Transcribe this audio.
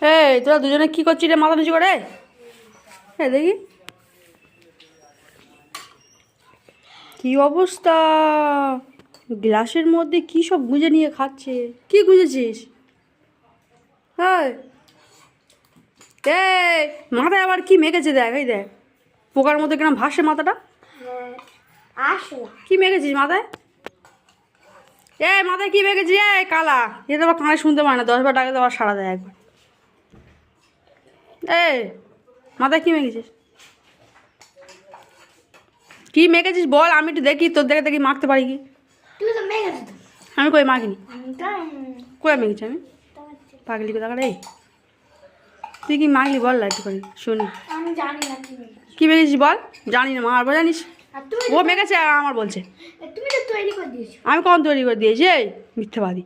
এই তোরা দুজনে কি করছিস রে মাথা নিচু করে? হ্যাঁ দেখি কি অবস্থা, গ্লাসের মধ্যে কি সব গুঁজে নিয়ে খাচ্ছে। কি গুঁজেছিস? হ্যাঁ এই মাথায় আবার কি মেখেছে দেখ, এই দেখ পোকার মধ্যে কেন ভাসে মাথাটা। কি মেখেছিস মাথায়? মাথায় কি মেখেছিস? কালা, এটা আবার কানে শুনতে পায় না, 10 বার ডাকে তো আবার সাড়া দেয় একবার। মাথায় কি মেখেছিস? কি মেখেছিস বল, আমি একটু দেখি, তোর দেখে দেখি মাখতে পারি কি। আমি কই মাখিনি, কই মেখেছি আমি? পাগলি কোথা করে, তুই কি মাখলি বল না একটু করে শুনি। কি মেখেছিস বল? জানি না, মারবো জানিস? ও মেখেছে আর আমার বলছে। আমি কখন তৈরি করে দিয়েছি? এই মিথ্যাবাদী।